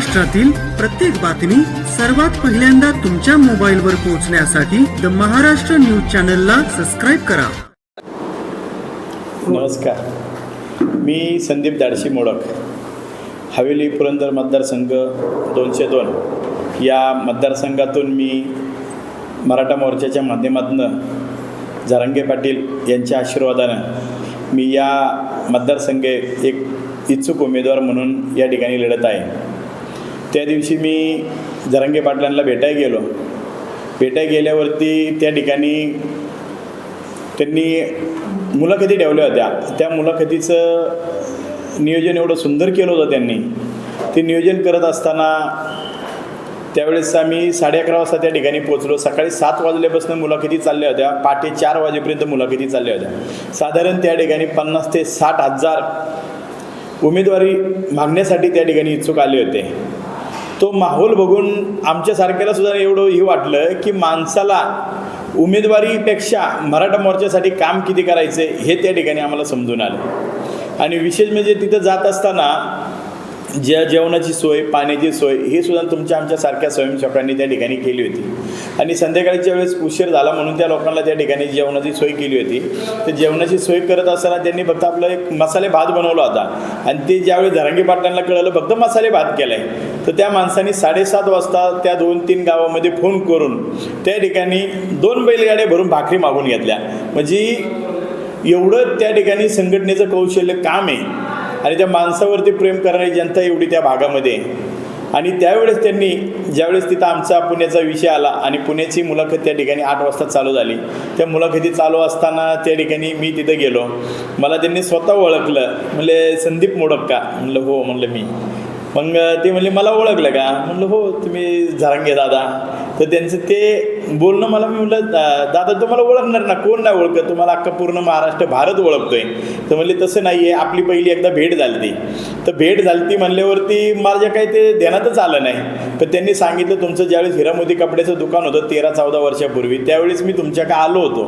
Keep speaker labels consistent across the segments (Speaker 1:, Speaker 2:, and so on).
Speaker 1: महाराष्ट्रातील प्रत्येक बातमी सर्वात पहिल्यांदा तुमच्या मोबाईलवर पोहोचण्यासाठी द महाराष्ट्र न्यूज चॅनलला सबस्क्राईब करा.
Speaker 2: नमस्कार, मी संदीप दाडशी मोडक, हवेली पुरंदर मतदारसंघ 202 या मतदारसंघातून मी मराठा मोर्चाच्या माध्यमातून जरांगे पाटील यांच्या आशीर्वादानं मी या मतदारसंघे एक इच्छुक उमेदवार म्हणून या ठिकाणी लढत आहे. त्या दिवशी मी जरांगे पाटलांना भेटायला गेल्यावरती त्या ठिकाणी त्यांनी मुलाखती ठेवल्या होत्या. त्या मुलाखतीचं नियोजन एवढं सुंदर केलं होतं त्यांनी. ते नियोजन करत असताना त्यावेळेस आम्ही 11:30 वाजता त्या ठिकाणी पोचलो. सकाळी 7 वाजल्यापासून मुलाखती चालल्या होत्या, पहाटे 4 वाजेपर्यंत मुलाखती चालल्या होत्या. साधारण त्या ठिकाणी 50 ते 60 हजार उमेदवारी मागण्यासाठी त्या ठिकाणी इच्छुक आले होते. तो माहोल बघून आमच्यासारख्याला सुद्धा एवढं हे वाटलं की माणसाला उमेदवारीपेक्षा मराठा मोर्चासाठी काम किती करायचे हे त्या ठिकाणी आम्हाला समजून आलं. आणि विशेष म्हणजे तिथं जात असताना जेवणाची सोय, पाण्याची सोय हे सुद्धा आमच्यासारख्या स्वयंसेवकांनी त्या ठिकाणी केली होती. आणि संध्याकाळच्या वेळेस उशीर झाला म्हणून त्या लोकांना त्या ठिकाणी जेवणाची सोय केली होती. तर जेवणाची सोय करत असताना त्यांनी फक्त आपलं एक मसाले भात बनवला होता. आणि ते ज्यावेळी जरांगे पाटलांना कळलं फक्त मसाले भात केला आहे, तर त्या माणसांनी 7:30 वाजता त्या 2-3 गावामध्ये फोन करून त्या ठिकाणी 2 बैलगाड्या भरून भाकरी मागून घेतल्या. म्हणजे एवढं त्या ठिकाणी संघटनेचं कौशल्य काम आहे आणि त्या माणसावरती प्रेम करणारी जनता एवढी त्या भागामध्ये. आणि त्यावेळेस त्यांनी ज्यावेळेस तिथं आमचा पुण्याचा विषय आला आणि पुण्याची मुलाखत त्या ठिकाणी 8 वाजता चालू झाली. त्या मुलाखती चालू असताना त्या ठिकाणी मी तिथं गेलो. मला त्यांनी स्वतः ओळखलं. म्हणले, संदीप मोडक का? म्हणलं हो. म्हणलं मी. मग ते म्हणले, मला ओळखलं का? म्हणलं हो, तुम्ही जरांगे दादा. तर त्यांचं ते बोलणं मला, मी म्हटलं दादा तुम्हाला ओळखणार ना, कोण नाही ओळखत, तुम्हाला अख्खा पूर्ण महाराष्ट्र भारत ओळखतोय. तर म्हणले तसं नाही आहे, आपली पहिली एकदा भेट झाली ती. तर भेट झाली ती म्हणल्यावरती माझ्या काही ते ध्यानातच आलं नाही. पण त्यांनी सांगितलं तुमचं ज्यावेळेस हिरामोती कपड्याचं दुकान होतं 13-14 वर्षापूर्वी, त्यावेळेस मी तुमच्याकडे आलो होतो.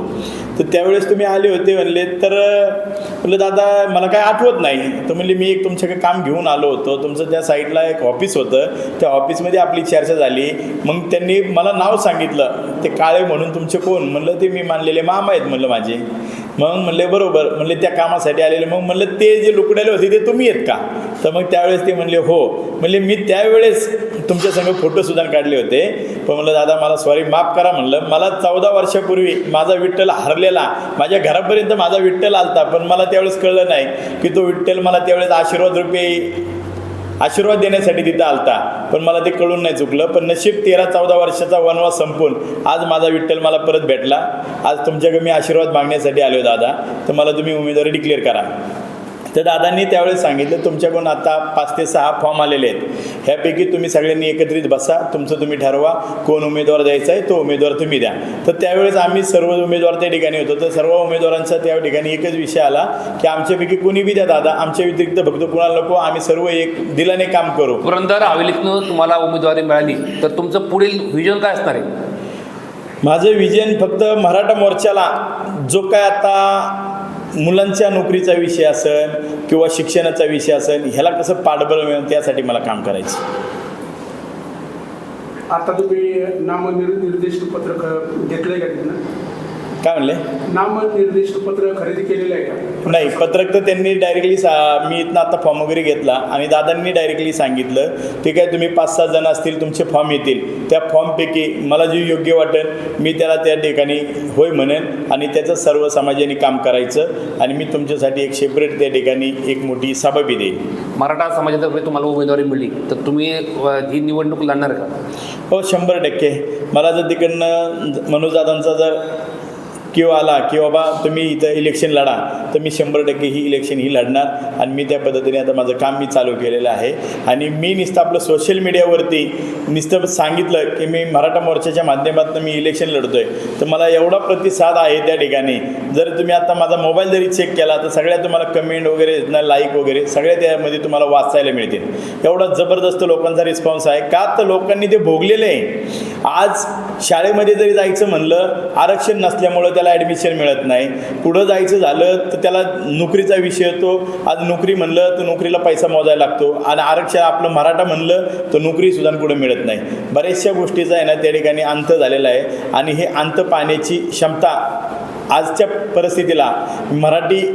Speaker 2: तर त्यावेळेस तुम्ही आले होते म्हणले. तर म्हणलं दादा मला काय आठवत नाही. तर म्हणले मी एक तुमच्याकडे काम घेऊन आलो होतो, तुमचं त्या साईडला एक ऑफिस होतं, त्या ऑफिसमध्ये आपली चर्चा झाली. मग त्यांनी मला नाव सांगितलं, ते काळे म्हणून तुमचे कोण? म्हणलं ते मी मानलेले मामा आहेत म्हणलं माझे. मग म्हणले बरोबर. म्हणले त्या कामासाठी आलेले. मग म्हणलं ते जे लुकडाले होते ते तुम्ही आहेत का? तर मग त्यावेळेस ते म्हणले हो. म्हणले मी त्यावेळेस तुमच्यासंग फोटोसुद्धा काढले होते. पण म्हणलं दादा मला सॉरी, माफ करा. म्हणलं मला 14 वर्षापूर्वी माझा विठ्ठल हरलेला, माझ्या घरापर्यंत माझा विठ्ठल आलता, पण मला त्यावेळेस कळलं नाही की तो विठ्ठल मला त्यावेळेस आशीर्वाद देण्यासाठी तिथं आलता. पण मला ते कळून नाही चुकलं. पण नशीब 13-14 वर्षाचा वनवास संपून आज माझा विठ्ठल मला परत भेटला. आज तुमच्याकडे मी आशीर्वाद मागण्यासाठी आलो दादा, तर मला तुम्ही उमेदवारी डिक्लेअर करा. तर दादांनी त्यावेळेस सांगितलं तुमच्याकडून आता 5 ते 6 फॉर्म आलेले आहेत, ह्यापैकी तुम्ही सगळ्यांनी एकत्रित बसा, तुमचं तुम्ही ठरवा कोण उमेदवार द्यायचा आहे, तो उमेदवार तुम्ही द्या. तर त्यावेळेस आम्ही सर्व उमेदवार त्या ठिकाणी होतो. तर सर्व उमेदवारांचा त्या ठिकाणी एकच विषय आला की आमच्यापैकी कोणी बी द्या दादा, आमच्या व्यतिरिक्त फक्त कुणाला नको, आम्ही सर्व एक दिलाने काम करू.
Speaker 3: पुरंदर हवेलीतनं तुम्हाला उमेदवारी मिळाली तर तुमचं पुढील व्हिजन काय असणार आहे?
Speaker 2: माझं विजन फक्त मराठा मोर्चाला जो काय आता मुलांच्या नोकरीचा विषय असेल किंवा शिक्षणाचा विषय असेल, ह्याला कसं पाठबळ मिळेल त्यासाठी मला काम करायचं.
Speaker 4: आता तुम्ही नामनिर्दिष्ट पत्र घेतलंय का तिथं?
Speaker 2: काय म्हणले?
Speaker 4: नामनिर्दिष्ट पत्र खरेदी केलेलं आहे का?
Speaker 2: नाही, पत्रक तर त्यांनी डायरेक्टली मी इथनं आता फॉर्म वगैरे घेतला आणि दादांनी डायरेक्टली सांगितलं ठीक आहे, तुम्ही 5-6 जण असतील, तुमचे फॉर्म येतील, त्या फॉर्मपैकी मला जे योग्य वाटेल मी त्याला त्या ठिकाणी होय म्हणेन आणि त्याचं सर्व समाजाने काम करायचं आणि मी तुमच्यासाठी एक सेपरेट त्या ठिकाणी एक मोठी सभा बी देईल.
Speaker 3: मराठा समाजातर्फे तुम्हाला उमेदवारी मिळली तर तुम्ही ही निवडणूक लढणार का?
Speaker 2: हो, 100%. मला जर तिकडनं मनोजदादांचा जर किंवा आला की बाबा तुम्ही इथं इलेक्शन लढा, तर मी 100% ही इलेक्शन ही लढणार. आणि मी त्या पद्धतीने आता माझं काम मी चालू केलेलं आहे. आणि मी नुसतं आपलं सोशल मीडियावरती नुसतं सांगितलं की मी मराठा मोर्चाच्या माध्यमातून मी इलेक्शन लढतो आहे, तर मला एवढा प्रतिसाद आहे त्या ठिकाणी. जर तुम्ही आता माझा मोबाईल जरी चेक केला तर सगळ्या तुम्हाला कमेंट वगैरे लाईक वगैरे सगळ्या त्यामध्ये तुम्हाला वाचायला मिळतील. एवढा जबरदस्त लोकांचा रिस्पॉन्स आहे. का तर लोकांनी ते भोगलेलं आहे आज शाळेमध्ये जरी जायचं म्हणलं आरक्षण नसल्यामुळं त्याला ॲडमिशन मिळत नाही. पुढं जायचं झालं तर त्याला नोकरीचा विषय येतो. आज नोकरी म्हणलं तर नोकरीला पैसा मोजायला लागतो आणि आरक्षण आपलं मराठा म्हणलं तर नोकरीसुद्धा पुढे मिळत नाही. बऱ्याचशा गोष्टीचा आहे ना त्या ठिकाणी अंत झालेला आहे आणि हे अंत पाहण्याची क्षमता आजच्या परिस्थितीला मराठी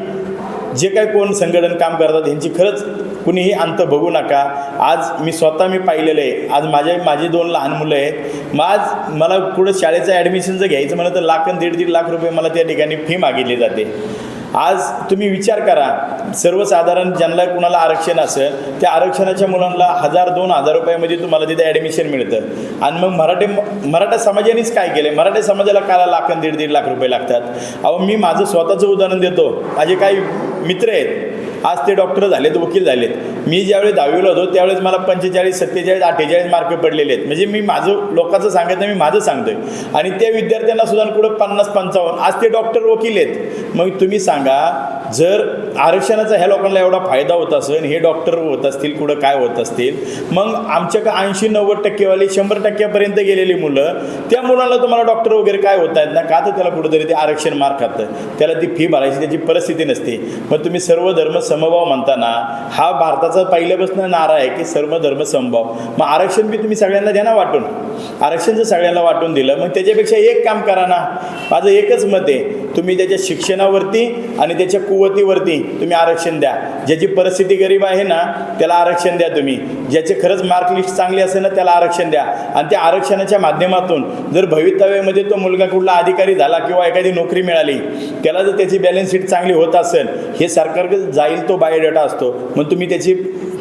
Speaker 2: जे काही कोण संघटन काम करतात ह्यांची खरंच कुणीही अंत बघू नका. आज मी स्वतः पाहिलेलं आहे. आज माझी 2 लहान मुलं आहेत. आज मला पुढं शाळेचं ॲडमिशन जर घ्यायचं म्हणलं तर लाख आणि 1.5 लाख रुपये मला त्या ठिकाणी फी मागितली जाते. आज तुम्ही विचार करा, सर्वसाधारण ज्यांना कुणाला आरक्षण असेल त्या आरक्षणाच्या मुलांना 1,000-2,000 रुपयामध्ये तुम्हाला तिथे ॲडमिशन मिळतं आणि मग मराठा समाजानेच काय केलं? मराठा समाजाला काला लाख आणि 1.5 लाख रुपये लागतात. अहो मी माझं स्वतःचं उदाहरण देतो. माझे काही मित्र आहेत, आज ते डॉक्टर झालेत, वकील झालेत. मी ज्यावेळी 10वीला होतो त्यावेळेस मला 45, 47, 48 मार्क पडलेले आहेत. म्हणजे मी माझं लोकांचं सांगत नाही, मी माझं सांगतोय. आणि त्या विद्यार्थ्यांना सुद्धा कुठं 50-55, आज ते डॉक्टर वकील आहेत. मग तुम्ही सांगा, जर आरक्षणाचा ह्या लोकांना एवढा फायदा होत असेल, हे डॉक्टर होत असतील, कुठं काय होत असतील, मग आमच्याकडे 80-90% 100% गेलेली मुलं, त्या मुलांना तुम्हाला डॉक्टर वगैरे काय होत आहेत ना, का तर त्याला कुठंतरी ते आरक्षण मार खातं, त्याला ती फी भरायची त्याची परिस्थिती नसते. मग तुम्ही सर्व धर्म समभाव म्हणताना हा भारताचा पहिल्यापासून नारा आहे की सर्व धर्म समभाव. मग आरक्षण बी तुम्ही सगळ्यांना द्या ना वाटून. आरक्षण जर सगळ्यांना वाटून दिलं मग त्याच्यापेक्षा एक काम करा ना. माझं एकच मत आहे, तुम्ही त्याच्या शिक्षणावरती आणि त्याच्या कुवतीवरती तुम्ही आरक्षण द्या. ज्याची परिस्थिती गरीब आहे ना त्याला आरक्षण द्या तुम्ही. ज्याचे खरंच मार्क लिस्ट चांगली असेल ना त्याला आरक्षण द्या. आणि त्या आरक्षणाच्या माध्यमातून जर भवितव्यामध्ये तो मुलगा कुठला अधिकारी झाला किंवा एखादी नोकरी मिळाली, त्याला जर त्याची बॅलन्स शीट चांगली होत असेल, हे सरकारकडे जाईल तो बायोडेटा असतो. मग तुम्ही त्याची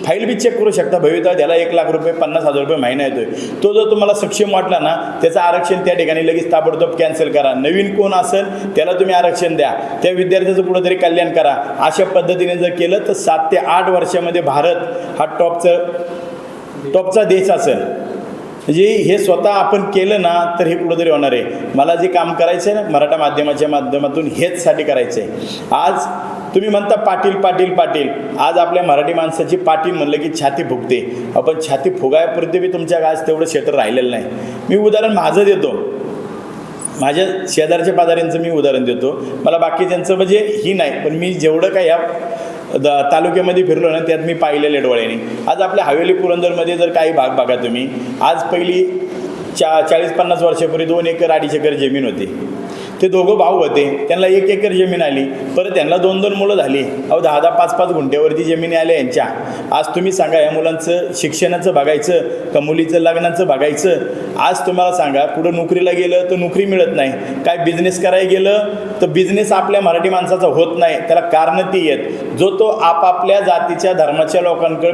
Speaker 2: फाईल बी चेक करू शकता. भवितव्य त्याला 1 लाख रुपये 50,000 रुपये महिना येतोय. तो जर तुम्हाला सक्षम वाटला ना त्याचं आरक्षण त्या ठिकाणी लगेच ताबडतोब कॅन्सल करा. नवीन कोण असेल त्याला तुम्ही आरक्षण द्या. त्या विद्यार्थ्याचं कुठंतरी कल्याण करा. अशा पद्धतीने जर केलं तर 7 ते 8 वर्षामध्ये भारत हा टॉपचा देश असेल. म्हणजे हे स्वतः आपण केलं ना तर हे कुठंतरी होणार आहे. मला जे काम करायचं आहे ना मराठा माध्यमाच्या माध्यमातून हेचसाठी करायचं आहे. आज तुम्ही म्हणता पाटील पाटील पाटील, आज आपल्या मराठी माणसाची पाटील म्हणलं की छाती फुगते. आपण छाती फुगायपुरते बी तुमच्या आज तेवढं क्षेत्र राहिलेलं नाही. मी उदाहरण माझं देतो, माझ्या शेजारच्या पाजाऱ्यांचं मी उदाहरण देतो. मला बाकीच्यांचं म्हणजे ही नाही, पण मी जेवढं काय ह्या तालुक्यामध्ये फिरलो ना त्यात मी पाहिलेल्या डोळ्याने. आज आपल्या हवेली पुरंदरमध्ये जर काही भाग बघा तुम्ही, आज पहिली 40-50 वर्षापूर्वी 2 एकर 2.5 एकर जमीन होती. ते दोघं भाऊ होते, त्यांना 1 एकर जमीन आली. परत त्यांना 2-2 मुलं झाली. अहो 10-10, 5-5 गुंठ्यावरती जमिनी आल्या यांच्या. आज तुम्ही सांगा या मुलांचं शिक्षणाचं बघायचं का मुलीचं लग्नाचं बघायचं? आज तुम्हाला सांगा कुठं नोकरीला गेलं तर नोकरी मिळत नाही. काय बिझनेस करायला गेलं तर बिझनेस आपल्या मराठी माणसाचा होत नाही. त्याला कारणं ती आहेत, जो तो आपापल्या जातीच्या धर्माच्या लोकांकडे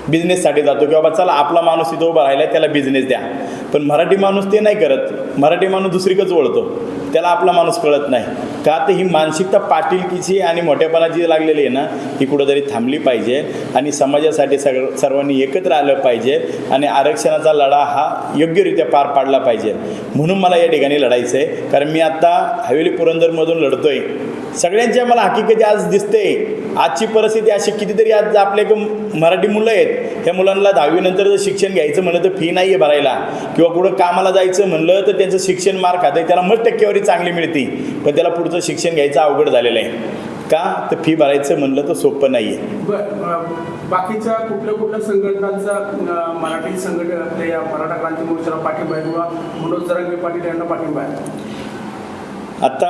Speaker 2: बिझनेससाठी जातो की बाबा चला आपला माणूस इथं उभा राहिला त्याला बिझनेस द्या. पण मराठी माणूस ते नाही करत. मराठी माणूस दुसरीकडेच वळतो, त्याला आपला माणूस कळत नाही. का तर ही मानसिकता पाटीलकीची आणि मोठेपणाची लागलेली आहे ना, ही कुठंतरी थांबली पाहिजे आणि समाजासाठी सर्वांनी एकत्र आलं पाहिजे आणि आरक्षणाचा लढा हा योग्यरित्या पार पाडला पाहिजे. म्हणून मला या ठिकाणी लढायचं आहे. कारण मी आत्ता हवेली पुरंदरमधून लढतोय. सगळ्यांच्या मला हकीकत आज दिसते. आजची परिस्थिती अशी, कितीतरी आज आपल्याकडे मराठी मुलं आहेत, ह्या मुलांना 10वी नंतर जर शिक्षण घ्यायचं म्हणलं तर फी नाही आहे भरायला, किंवा कुठं कामाला जायचं म्हणलं तर त्यांचं शिक्षण मार खातं आहे. त्याला मग टक्केवारी चांगली मिळते, पण त्याला पुढचं शिक्षण घ्यायचं अवघड झालेलं आहे. का तर फी भरायचं म्हणलं तर सोपं नाही आहे.
Speaker 4: बाकीच्या कुठल्या संघटनांचा मराठी संघटना आपल्या या मराठा क्रांती मोर्चाला पाठिंबा आहे किंवा मनोज जरांगे पाटील यांना पाठिंबा आहे?
Speaker 2: आता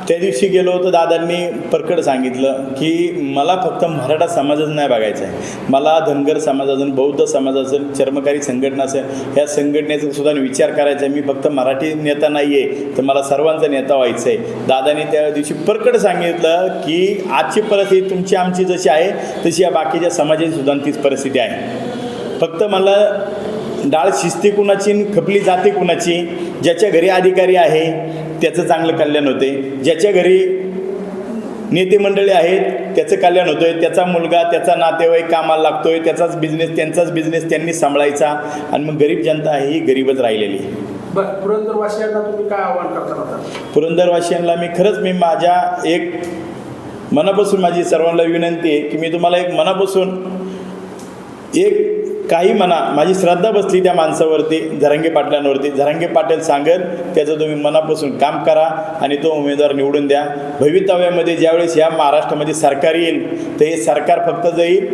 Speaker 2: त्या दिवशी गेलो तर दादांनी प्रकट सांगितलं की मला फक्त मराठा समाजच नाही बघायचा आहे, मला धनगर समाज असेल, बौद्ध समाज असेल, चर्मकारी संघटना असेल, ह्या संघटनेचा सुद्धा विचार करायचा आहे. मी फक्त मराठी नेता नाही आहे तर मला सर्वांचा नेता व्हायचं आहे. दादांनी त्या दिवशी प्रकट सांगितलं की आजची परिस्थिती तुमची आमची जशी आहे तशी या बाकीच्या समाजाची सुद्धा तीच परिस्थिती आहे. फक्त मला डाळ शिस्ती कुणाची, खपली जाती कुणाची, ज्याच्या घरी अधिकारी आहे त्याचं चांगलं कल्याण होते, ज्याच्या घरी नेते मंडळी आहेत त्याचं कल्याण होतं आहे, त्याचा मुलगा त्याचा नातेवाईक कामाला लागतो आहे, त्यांचाच बिझनेस त्यांनी सांभाळायचा आणि मग गरीब जनता आहे ही गरीबच राहिलेली.
Speaker 4: बरं, पुरंदरवासियांना तुम्ही काय आव्हान करता?
Speaker 2: पुरंदरवासियांना मी माझ्या एक मनापासून माझी सर्वांना विनंती आहे की मी तुम्हाला एक मनापासून एक काही म्हणा, माझी श्रद्धा बसली त्या माणसावरती, झरांगे पाटलांवरती. झरांगे पाटील सांगेल त्याचं तुम्ही मनापासून काम करा आणि तो उमेदवार निवडून द्या. भवितव्यामध्ये ज्यावेळेस या महाराष्ट्रामध्ये सरकार येईल तर हे सरकार फक्त जाईल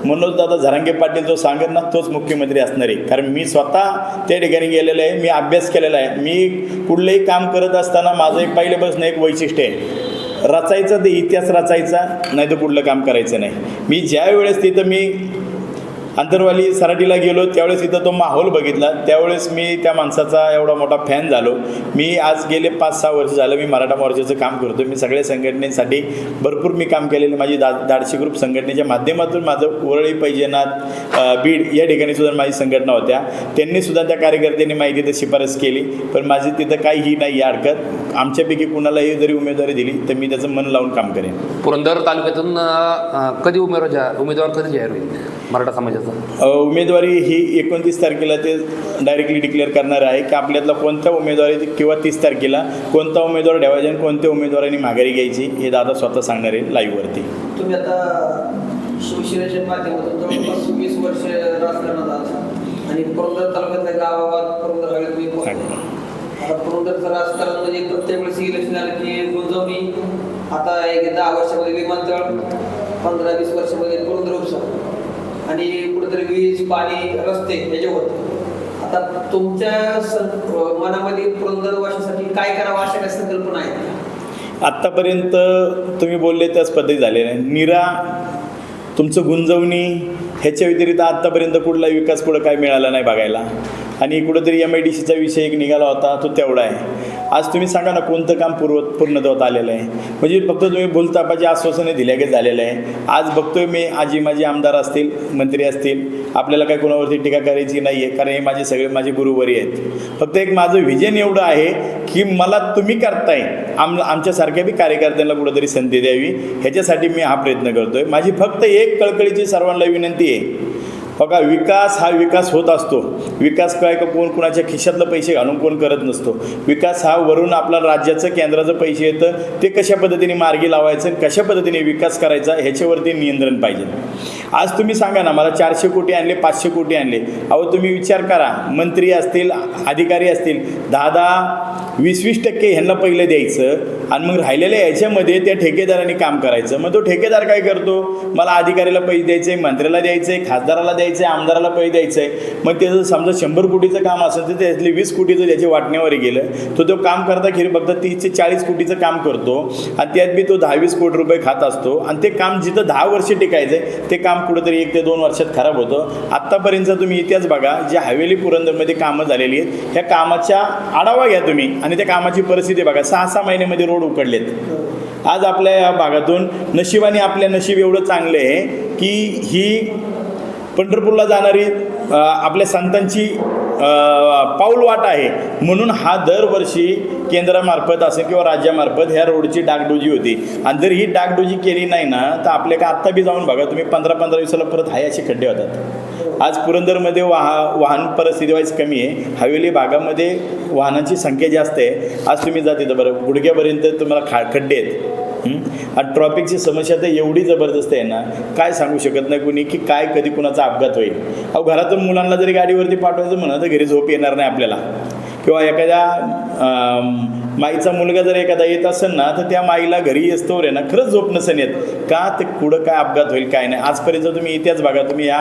Speaker 2: मनोजदादा झरांगे पाटील जो सांगेल ना तोच मुख्यमंत्री असणार आहे. कारण मी स्वतः त्या ठिकाणी गेलेलो आहे, मी अभ्यास केलेला आहे. मी कुठलंही काम करत असताना माझं एक पहिल्यापासून एक वैशिष्ट्य आहे, रचायचं ते इतिहास रचायचा, नाही तर कुठलं काम करायचं नाही. मी ज्या वेळेस तिथं मी अंतरवाली सराटीला गेलो त्यावेळेस इथं तो माहोल बघितला, त्यावेळेस मी त्या माणसाचा एवढा मोठा फॅन झालो. मी आज गेले 5-6 वर्ष झालं मी मराठा मोर्चाचं काम करतो. मी सगळ्या संघटनेसाठी भरपूर मी काम केलेलं. माझी दाडशी ग्रुप संघटनेच्या माध्यमातून माझं वरळी पैजनाथ बीड या ठिकाणी सुद्धा माझी संघटना होत्या. त्यांनीसुद्धा त्या कार्यकर्त्यांनी माझी तिथं शिफारस केली, पण माझी तिथं काहीही नाही अडकत. आमच्यापैकी कुणालाही जरी उमेदवारी दिली तर मी त्याचं मन लावून काम करेन.
Speaker 3: पुरंदर तालुक्यातून कधी उमेदवार कधी जाहीर होईल मराठा समाजाचा?
Speaker 2: उमेदवारी ही 29 तारखेला ते डायरेक्टली डिक्लेअर करणार आहे की आपल्यातला कोणत्या उमेदवारी किंवा 30 तारखेला कोणता उमेदवार ठेवायचा आणि कोणत्या उमेदवारांनी माघारी घ्यायची हे दादा स्वतः सांगणार आहे लाईव्हवरती.
Speaker 5: तुम्ही आता शिवसेनेच्या माध्यमातून जवळपास 20 वर्ष राजकारणात आहात आणि पुरंदर तालुक्यातल्या गावागावात पुरंदर हवे तुम्ही आता पुरंदरचं राजकारण म्हणजे प्रत्येक वेळेस इलेक्शन आलं की गुंजवणी, आता एक 10 वर्षामध्ये विमानतळ, 15-20 वर्षामध्ये पुरंदर उपसा आणि कुठेतरी वीज, पाणी, रस्ते ह्याचे होते. आता तुमच्या मनामध्ये पुरंदरवासीसाठी काय करावं अशा काही संकल्पना आहेत?
Speaker 2: आत्तापर्यंत तुम्ही बोलले त्याच पद्धती झालेल्या आहे. निरा तुमचं गुंजवणी ह्याच्या व्यतिरिक्त आत्तापर्यंत कुठला विकास पुढं काय मिळाला नाही बघायला. आणि कुठंतरी MIDCचा विषय एक निघाला होता तो तेवढा आहे. आज तुम्ही सांगा ना कोणतं काम पूर्णत्वात आलेलं आहे? म्हणजे फक्त तुम्ही भूलतापाची आश्वासने दिल्यागत झालेलं आहे. आज बघतोय मी माझे आमदार असतील, मंत्री असतील, आपल्याला काय कोणावरती टीका करायची नाही आहे, कारण हे माझे सगळे माझे गुरुवरी आहेत. फक्त एक माझं व्हिजन एवढं आहे की मला तुम्ही करताय, आमच्यासारख्या बी कार्यकर्त्यांना कुठंतरी संधी द्यावी, ह्याच्यासाठी मी हा प्रयत्न करतोय. माझी फक्त एक कळकळीची सर्वांना विनंती आहे, बघा विकास हा विकास होत असतो. विकास काय का कोण कुणाच्या खिशातलं पैसे घालून कोण करत नसतो. विकास हा वरून आपला राज्याचं केंद्राचं पैसे येतं, ते कशा पद्धतीने मार्गी लावायचं, कशा पद्धतीने विकास करायचा ह्याच्यावरती नियंत्रण पाहिजे. आज तुम्ही सांगा ना मला 400 कोटी आणले, 500 कोटी आणले. अहो तुम्ही विचार करा, मंत्री असतील, अधिकारी असतील, 10-20% ह्यांना पहिलं द्यायचं आणि मग राहिलेल्या ह्याच्यामध्ये त्या ठेकेदारांनी काम करायचं. मग तो ठेकेदार काय करतो, मला अधिकाऱ्याला पैसे द्यायचे, मंत्र्याला द्यायचे, खासदाराला द्यायचे, आमदाराला पैसे द्यायचे. मग त्याचं समजा 100 कोटीचं काम असेल तर त्यातले 20 कोटीचं त्याच्या वाटण्यावर गेलं, तो काम करता खेरी फक्त 30-40 कोटीचं काम करतो आणि त्यात बी तो 10-20 कोटी रुपये खात असतो. आणि ते काम जिथं 10 वर्ष टिकायचं आहे ते काम कुठंतरी 1 ते 2 वर्षात खराब होतं. आत्तापर्यंत तुम्ही इतिहास बघा, जे हवेली पुरंदरमध्ये कामं झालेली आहेत, ह्या कामाच्या आढावा घ्या तुम्ही आणि त्या कामाची परिस्थिती बघा. 6-6 महिन्यामध्ये रोड उकडलेत. आज आपल्या या भागातून नशिबाने आपल्या नशीब एवढं चांगलं आहे की ही पंढरपूरला जाणारी आपल्या संतांची पाऊल वाट आहे. म्हणून हा दरवर्षी केंद्रामार्फत असेल किंवा राज्यामार्फत ह्या रोडची डागडुजी होती. आणि जर ही डागडुजी केली नाही ना तर आपल्या का आत्ता बी जाऊन बघा तुम्ही 15-15 दिवसाला परत हाय असे खड्डे होतात. आज पुरंदरमध्ये वाहन परिस्थिती वाईज कमी आहे, हवेली भागामध्ये वाहनांची संख्या जास्त आहे. आज तुम्ही जात तिथं बरं गुडघ्यापर्यंत तुम्हाला खड्डे आहेत. आणि ट्रॉफिकची समस्या तर एवढी जबरदस्त आहे ना, काय सांगू शकत नाही कुणी की काय कधी कुणाचा अपघात होईल. अहो घरातून मुलांना जरी गाडीवरती पाठवायचं म्हणा तर घरी झोप येणार नाही आपल्याला. किंवा एखाद्या माईचा मुलगा जर एखादा येत असेल ना तर त्या माईला घरी असतो रे ना खरंच झोप नसेल येत का, ते पुढं काय अपघात होईल काय नाही. आजपर्यंत तुम्ही इतिहास बघा, तुम्ही या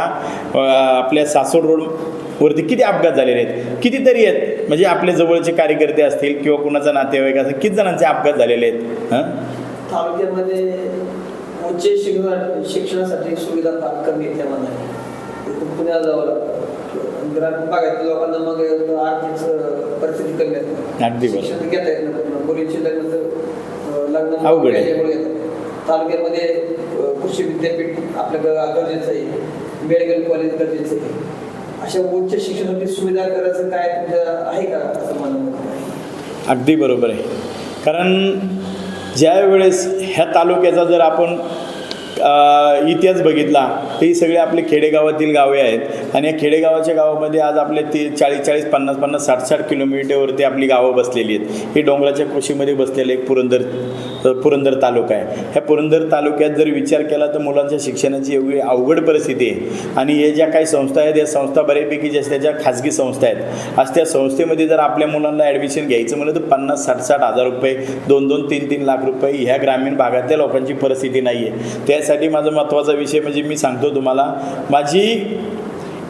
Speaker 2: आपल्या सासवड रोडवरती किती अपघात झालेले आहेत, कितीतरी आहेत. म्हणजे आपले जवळचे कार्यकर्ते असतील किंवा कुणाचा नातेवाईक असेल, किती जणांचे अपघात झालेले आहेत.
Speaker 5: तालुक्यामध्ये उच्च शिक्षणासाठी सुविधा फार कमी आहेत. त्यामध्ये पुण्याला जावं लागतं, ग्रामीण भागातील लोकांना मग आर्थिक परिस्थिती कमी आहे,
Speaker 2: अगदी बरोबर.
Speaker 5: शिक्षण घेता येत नाही. मुलींची लग्न
Speaker 2: अवघड आहे.
Speaker 5: तालुक्यामध्ये कृषी विद्यापीठ आपल्याकडं गरजेचं आहे, मेडिकल कॉलेज गरजेचं आहे. अशा उच्च शिक्षणासाठी सुविधा करायचं काय तुमचं आहे का असं मला?
Speaker 2: अगदी बरोबर आहे. कारण ज्या वेळेस ह्या तालुक्याचा जर आपण इतिहास बघितला तर ही सगळे आपले खेडेगावातील गावे आहेत. आणि या खेडेगावाच्या गावामध्ये आज आपले 40-40, 50-50, 60-60 किलोमीटरवरती आपली गावं बसलेली आहेत. ही डोंगराच्या कृषीमध्ये बसलेले एक पुरंदर पुरंदर तालुका आहे. ह्या पुरंदर तालुक्यात जर विचार केला तर मुलांच्या शिक्षणाची एवढी अवघड परिस्थिती आहे. आणि हे ज्या काही संस्था आहेत या संस्था बऱ्यापैकी ज्या त्या खाजगी संस्था आहेत. आज त्या संस्थेमध्ये जर आपल्या मुलांना ॲडमिशन घ्यायचं म्हणलं तर 50-60 हजार रुपये, 2-2, 3-3 लाख रुपये ह्या ग्रामीण भागातल्या लोकांची परिस्थिती नाही आहे. त्यासाठी माझा महत्त्वाचा विषय म्हणजे मी सांगतो तुम्हाला, माझी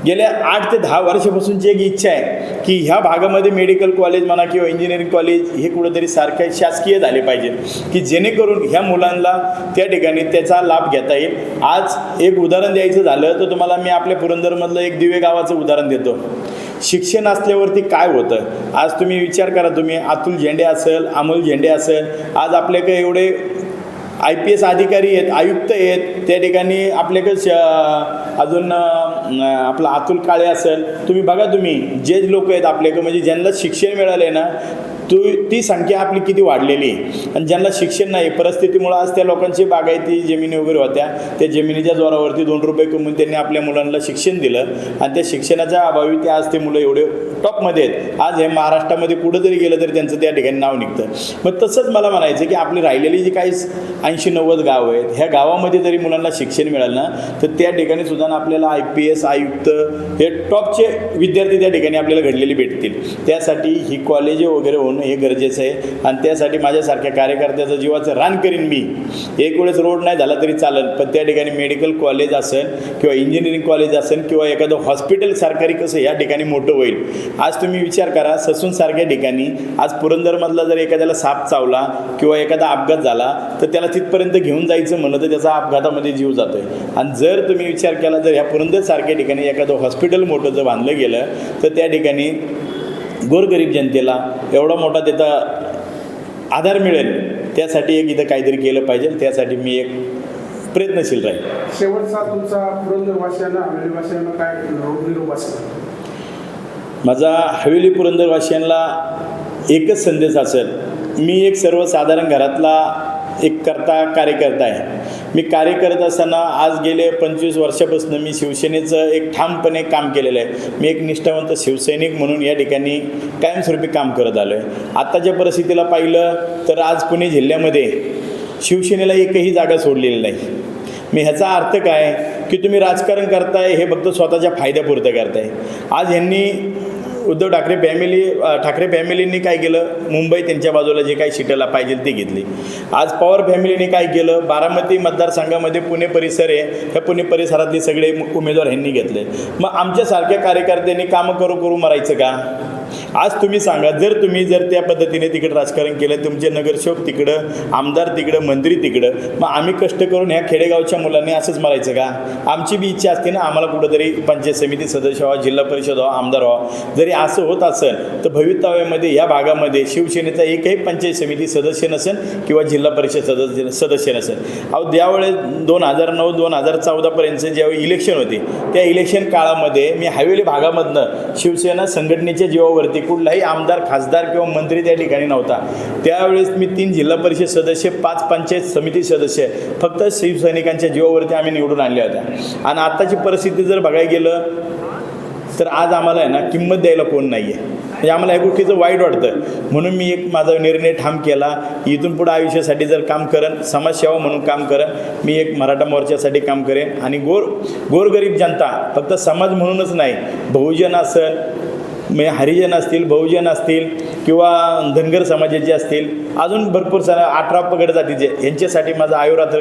Speaker 2: गेल्या 8 ते 10 वर्षापासूनची एक इच्छा आहे की ह्या भागामध्ये मेडिकल कॉलेज म्हणा किंवा इंजिनिअरिंग कॉलेज हे कुठंतरी सारखे शासकीय झाले पाहिजे की जेणेकरून ह्या मुलांना त्या ठिकाणी त्याचा लाभ घेता येईल. आज एक उदाहरण द्यायचं झालं तर तुम्हाला मी आपल्या पुरंदरमधलं एक दिवे गावाचं उदाहरण देतो. शिक्षण असल्यावरती काय होतं. आज तुम्ही विचार करा, तुम्ही अतुल झेंडे असेल, अमोल झेंडे असेल, आज आपल्याकडे एवढे IPS अधिकारी आहेत, आयुक्त आहेत, त्या ठिकाणी आपल्याकडे अजून आपला अतुल काळे असेल. तुम्ही बघा, तुम्ही जे लोक आहेत आपल्याकडे म्हणजे ज्यांना शिक्षण मिळालं ना ती संख्या आपली किती वाढलेली आहे. आणि ज्यांना शिक्षण नाही परिस्थितीमुळं आज त्या लोकांची बागायती जमिनी वगैरे होत्या, त्या जमिनीच्या जोरावरती 2 रुपये कमवून त्यांनी आपल्या मुलांना शिक्षण दिलं आणि त्या शिक्षणाच्या अभावी ते आज ते मुलं एवढे टॉपमध्ये आहेत. आज हे महाराष्ट्रामध्ये कुठं जरी गेलं तरी त्यांचं त्या ठिकाणी नाव निघतं. मग तसंच मला म्हणायचं की आपली राहिलेली जी काही 80-90 गावं आहेत, ह्या गावामध्ये जरी मुलांना शिक्षण मिळालं ना तर त्या ठिकाणी सुद्धा आपल्याला IPS आयुक्त हे टॉपचे विद्यार्थी त्या ठिकाणी आपल्याला घडलेले भेटतील. त्यासाठी ही कॉलेज वगैरे होणं हे गरजेचं आहे. आणि त्यासाठी माझ्यासारख्या कार्यकर्त्याचं जीवाचं रान करीन मी. एक वेळेस रोड नाही झाला तरी चालेल, पण त्या ठिकाणी मेडिकल कॉलेज असेल किंवा इंजिनिअरिंग कॉलेज असेल किंवा एखादं हॉस्पिटल सरकारी कसं या ठिकाणी मोठं होईल. आज तुम्ही विचार करा, ससूनसारख्या ठिकाणी आज पुरंदरमधला जर एखाद्याला साप चावला किंवा एखादा अपघात झाला तर त्याला तिथपर्यंत घेऊन जायचं म्हणलं तर त्याचा अपघातामध्ये जीव जातोय. आणि जर तुम्ही विचार केला जर ह्या पुरंदरसारख्या ठिकाणी एखादं हॉस्पिटल मोठं जर बांधलं गेलं तर त्या ठिकाणी गोरगरीब जनतेला एवढा मोठा त्याचा आधार मिळेल. त्यासाठी एक इथं काहीतरी केलं पाहिजे. त्यासाठी मी एक प्रयत्नशील राहील.
Speaker 4: शेवटचा तुमचा पुरंदरवासियांना हवेलीवासियांना काय निरोप असेल?
Speaker 2: माझा हवेली पुरंदरवासियांना एकच संदेश असेल. मी एक सर्वसाधारण घरातला एक कार्यकर्ता आहे. मी कार्य करत असताना आज गेले 25 वर्षापासून मी शिवसेनेचं एक ठामपणे काम केलेलं आहे. मी एक निष्ठावंत शिवसैनिक म्हणून या ठिकाणी कायमस्वरूपी काम करत आलो आहे. आत्ताच्या परिस्थितीला पाहिलं तर आज पुणे जिल्ह्यामध्ये शिवसेनेला एकही जागा सोडलेली नाही. मी ह्याचा अर्थ काय की तुम्ही राजकारण करताय हे फक्त स्वतःच्या फायद्यापुरतं करताय. आज ह्यांनी उद्धव ठाकरे फॅमिलींनी काय केलं, मुंबई त्यांच्या बाजूला जे काही सीटाला पाहिजे ते घेतली. आज पवार फॅमिलीने काय केलं, बारामती मतदारसंघामध्ये पुणे परिसर आहे, ह्या पुणे परिसरातले सगळे उमेदवार ह्यांनी घेतले. मग आमच्यासारख्या कार्यकर्त्यांनी कामं करू मरायचं का? आज तुम्ही सांगा, जर त्या पद्धतीने तिकडं राजकारण केलं, तुमचे नगरसेवक तिकडं, आमदार तिकडं, मंत्री तिकडं, मग आम्ही कष्ट करून ह्या खेडेगावच्या मुलांनी असंच मारायचं का? आमची बी इच्छा असते ना आम्हाला कुठंतरी पंचायत समिती सदस्य व्हावा, जिल्हा परिषद व्हावा, आमदार व्हावा. जरी असं होत असेल तर भवितव्यामध्ये या भागामध्ये शिवसेनेचा एकही पंचायत समिती सदस्य नसेल किंवा जिल्हा परिषद सदस्य नसेल. अहो त्यावेळेस 2009-2014पर्यंत ज्यावेळी इलेक्शन होते त्या इलेक्शन काळामध्ये मी हवेली भागामधनं शिवसेना संघटनेच्या जीवावरती कुठलाही आमदार, खासदार किंवा मंत्री त्या ठिकाणी नव्हता. त्यावेळेस मी 3 जिल्हा परिषद सदस्य, 5 पंचायत समिती सदस्य फक्त शिवसैनिकांच्या जीवावरती आम्ही निवडून आणल्या होत्या. आणि आत्ताची परिस्थिती जर बघायला गेलं तर आज आम्हाला आहे ना किंमत द्यायला कोण नाही आहे. म्हणजे आम्हाला या गोष्टीचं वाईट वाटतं. म्हणून मी एक माझा निर्णय ठाम केला, इथून पुढं आयुष्यासाठी जर काम करेन, समाजसेवा म्हणून काम करेन, मी एक मराठा मोर्चासाठी काम करेन. आणि गोरगरीब जनता फक्त समाज म्हणूनच नाही, बहुजन असेल, म्हणजे हरिजन असतील, बहुजन असतील किंवा धनगर समाजाचे असतील, अजून भरपूर सारे 18 पगड जातीचे, यांच्यासाठी माझं आयुरात्र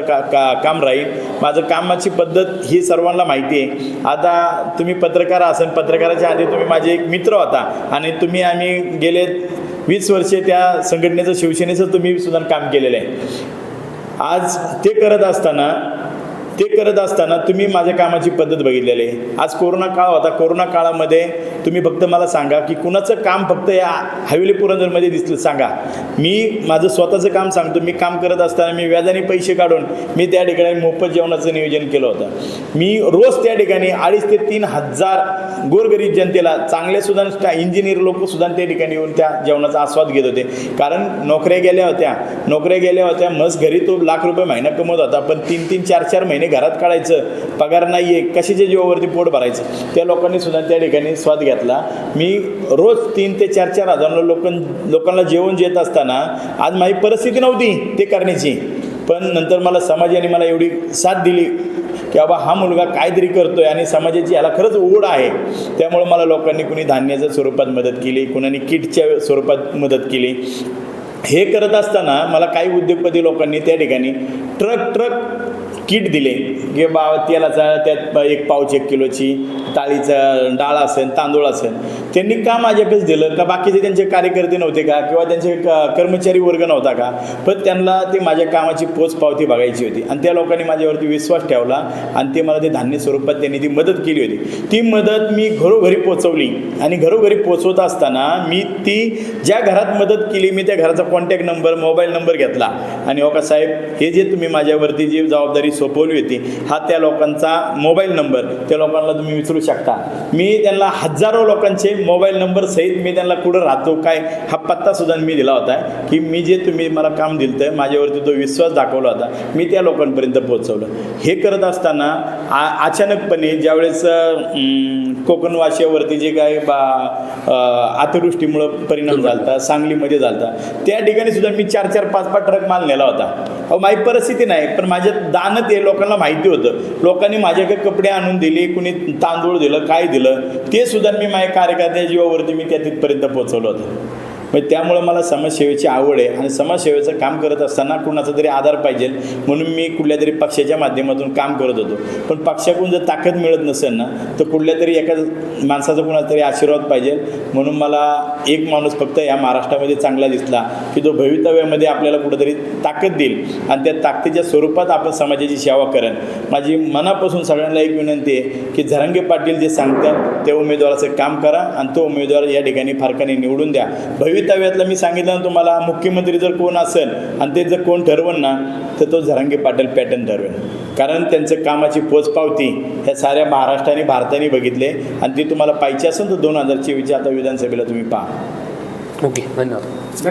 Speaker 2: काम राहील. माझं कामाची पद्धत ही सर्वांना माहिती आहे. आता तुम्ही पत्रकार असाल, पत्रकाराच्या आधी तुम्ही माझे एक मित्र होता आणि आम्ही गेले 20 वर्षे त्या संघटनेचं, शिवसेनेचं तुम्ही सुद्धा काम केलेलं आहे. आज ते करत असताना तुम्ही माझ्या कामाची पद्धत बघितलेली आहे. आज कोरोना काळ होता, कोरोना काळामध्ये तुम्ही फक्त मला सांगा की कुणाचं काम फक्त या हवेली पुरंदरमध्ये दिसलं सांगा. मी माझं स्वतःचं काम सांगतो. मी काम करत असताना मी व्याजाने पैसे काढून मी त्या ठिकाणी मोफत जेवणाचं नियोजन केलं होतं. मी रोज त्या ठिकाणी 2,500 ते 3,000 गोरगरीब जनतेला, चांगल्यासुद्धा इंजिनियर लोकसुद्धा त्या ठिकाणी येऊन त्या जेवणाचा आस्वाद घेत होते. कारण नोकऱ्या गेल्या होत्या, मस्त घरी तो लाख रुपये महिना कमवत होता, पण 3-3, 4-4 महिने घरात काढायचं, पगार नाही आहे, कशाच्या जीवावरती पोट भरायचं. त्या लोकांनी सुद्धा त्या ठिकाणी स्वाद घेतला. घेतला. मी रोज 3 ते 4 हजार लोकांना जेवण देत असताना आज माझी परिस्थिती नव्हती ते करण्याची, पण नंतर मला समाजाने मला एवढी साथ दिली की बाबा हा मुलगा काहीतरी करतोय आणि समाजाची याला खरंच ओढ आहे. त्यामुळे मला लोकांनी कुणी धान्याच्या स्वरूपात मदत केली, कुणाने किटच्या स्वरूपात मदत केली. हे करत असताना मला काही उद्योगपती लोकांनी त्या ठिकाणी ट्रक किट दिले की बाबा तेलाचा त्यात 1 पाव 1 किलोची डाळीचा डाळ असेल, तांदूळ असेल. त्यांनी का माझ्याकडेच दिलं का बाकीचे त्यांचे कार्यकर्ते नव्हते का किंवा त्यांचे कर्मचारी वर्ग नव्हता का, पण त्यांना ते माझ्या कामाची पोचपावती बघायची होती आणि त्या लोकांनी माझ्यावरती विश्वास ठेवला आणि ते मला ते धान्य स्वरूपात त्यांनी ती मदत केली होती. ती मदत मी घरोघरी पोचवली आणि घरोघरी पोचवत असताना मी ती ज्या घरात मदत केली मी त्या घराचा कॉन्टॅक्ट नंबर, मोबाईल नंबर घेतला आणि हो का साहेब, हे जे तुम्ही माझ्यावरती जी जबाबदारी सोपवली होती हा त्या लोकांचा मोबाईल नंबर, त्या लोकांना तुम्ही विचारू शकता. मी त्यांना हजारो लोकांचे मोबाईल नंबर सहित मी त्यांना कुठं राहतो काय हा पत्तासुद्धा मी दिला होता की मी जे तुम्ही मला काम दिलं तर माझ्यावरती तो विश्वास दाखवला होता मी त्या लोकांपर्यंत पोहोचवलं. हे करत असताना अचानकपणे ज्यावेळेस कोकणवासियावरती जे काय अतिवृष्टीमुळं परिणाम झाला होता, सांगलीमध्ये झाला होता, त्या ठिकाणी सुद्धा मी 4-4, 5-5 ट्रक माल नेला होता. अहो माझी परिस्थिती नाही, पण माझ्या दानं ते लोकांना माहिती होतं. लोकांनी माझ्याकडे कपडे आणून दिले, कुणी तांदूळ दिलं, काय दिलं ते सुद्धा मी माझ्या कार्यकर्त्याच्या जीवावरती मी त्या तिथपर्यंत पोहोचवलं होतं. मग त्यामुळं मला समाजसेवेची आवड आहे आणि समाजसेवेचं काम करत असताना कुणाचा तरी आधार पाहिजे म्हणून मी कुठल्या तरी पक्षाच्या माध्यमातून काम करत होतो. पण पक्षाकडून जर ताकद मिळत नसेल ना तर कुठल्या तरी एका माणसाचा कुणाचा तरी आशीर्वाद पाहिजे. म्हणून मला एक माणूस फक्त या महाराष्ट्रामध्ये चांगला दिसला की जो भवितव्यामध्ये आपल्याला कुठंतरी ताकद देईल आणि त्या ताकदीच्या स्वरूपात आपण समाजाची सेवा करेन. माझी मनापासून सगळ्यांना एक विनंती आहे की झरंगे पाटील जे सांगतात त्या उमेदवाराचं काम करा आणि तो उमेदवार या ठिकाणी फारकाने निवडून द्या. भवितव्यातलं मी सांगितलं ना तुम्हाला, मुख्यमंत्री जर कोण असेल आणि ते जर कोण ठरवण ना तर तो झरंगे पाटील पॅटर्न ठरवेल. कारण त्यांचं कामाची पोचपावती ह्या साऱ्या महाराष्ट्राने भारताने बघितले आणि ती तुम्हाला पाहिजे असेल तर 2024 आता विधानसभेला तुम्ही पहा.
Speaker 3: ओके, धन्यवाद.